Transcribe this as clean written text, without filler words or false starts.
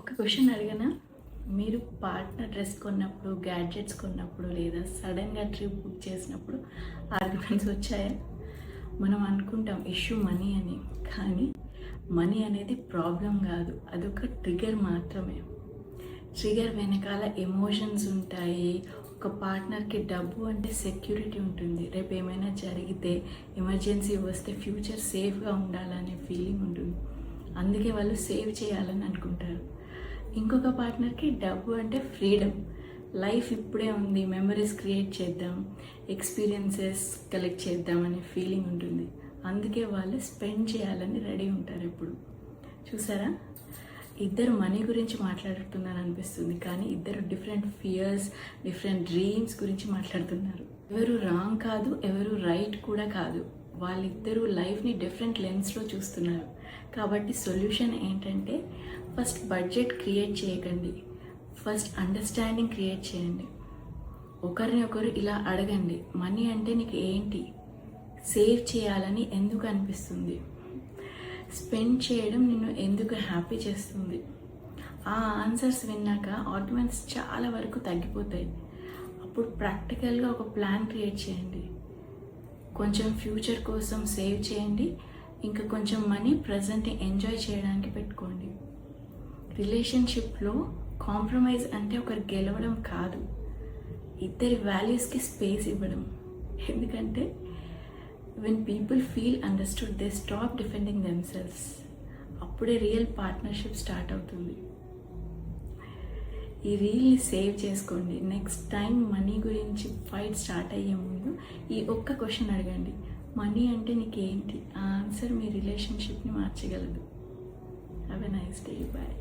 ఒక క్వశ్చన్ అడిగినా, మీరు పార్ట్నర్ డ్రెస్ కొన్నప్పుడు, గ్యాడ్జెట్స్ కొన్నప్పుడు లేదా సడన్గా ట్రిప్ బుక్ చేసినప్పుడు ఆర్గ్యుమెంట్స్ వచ్చాయా? మనం అనుకుంటాం ఇష్యూ మనీ అని, కానీ మనీ అనేది ప్రాబ్లం కాదు, అదొక ట్రిగర్ మాత్రమే. ట్రిగర్ వెనకాల ఎమోషన్స్ ఉంటాయి. ఒక పార్ట్నర్కి డబ్బు అంటే సెక్యూరిటీ ఉంటుంది. రేపు ఏమైనా జరిగితే, ఎమర్జెన్సీ వస్తే ఫ్యూచర్ సేఫ్గా ఉండాలనే ఫీలింగ్ ఉంటుంది. అందుకే వాళ్ళు సేవ్ చేయాలని అనుకుంటారు. ఇంకొక పార్ట్నర్కి డబ్బు అంటే ఫ్రీడమ్. లైఫ్ ఇప్పుడే ఉంది, మెమరీస్ క్రియేట్ చేద్దాం, ఎక్స్పీరియన్సెస్ కలెక్ట్ చేద్దాం అనే ఫీలింగ్ ఉంటుంది. అందుకే వాళ్ళు స్పెండ్ చేయాలని రెడీ ఉంటారు ఎప్పుడు. చూసారా, ఇద్దరు మనీ గురించి మాట్లాడుతున్నారు అనిపిస్తుంది, కానీ ఇద్దరు డిఫరెంట్ ఫియర్స్, డిఫరెంట్ డ్రీమ్స్ గురించి మాట్లాడుతున్నారు. ఎవరు రాంగ్ కాదు, ఎవరు రైట్ కూడా కాదు. వాళ్ళిద్దరూ లైఫ్ని డిఫరెంట్ లెన్స్లో చూస్తున్నారు. కాబట్టి సొల్యూషన్ ఏంటంటే, ఫస్ట్ బడ్జెట్ క్రియేట్ చేయకండి, ఫస్ట్ అండర్స్టాండింగ్ క్రియేట్ చేయండి. ఒకరిని ఒకరు ఇలా అడగండి, మనీ అంటే నీకు ఏంటి, సేవ్ చేయాలని ఎందుకు అనిపిస్తుంది, స్పెండ్ చేయడం నిన్ను ఎందుకు హ్యాపీ చేస్తుంది. ఆ ఆన్సర్స్ విన్నాక ఆర్గ్యుమెంట్స్ చాలా వరకు తగ్గిపోతాయి. అప్పుడు ప్రాక్టికల్గా ఒక ప్లాన్ క్రియేట్ చేయండి. కొంచెం ఫ్యూచర్ కోసం సేవ్ చేయండి, ఇంకా కొంచెం మనీ ప్రజెంట్ ఎంజాయ్ చేయడానికి పెట్టుకోండి. రిలేషన్షిప్లో కాంప్రమైజ్ అంటే ఒకరు గెలవడం కాదు, ఇద్దరి వాల్యూస్కి స్పేస్ ఇవ్వడం. ఎందుకంటే when people feel understood, they stop defending themselves. అప్పుడే రియల్ పార్ట్నర్షిప్ స్టార్ట్ అవుతుంది. ఈ రీల్ని సేవ్ చేసుకోండి. నెక్స్ట్ టైం మనీ గురించి ఫైట్ స్టార్ట్ అయ్యే ముందు ఈ ఒక్క క్వశ్చన్ అడగండి, మనీ అంటే నీకు ఏంటి. ఆ ఆన్సర్ మీ రిలేషన్షిప్ని మార్చగలదు. Have a nice day. Bye.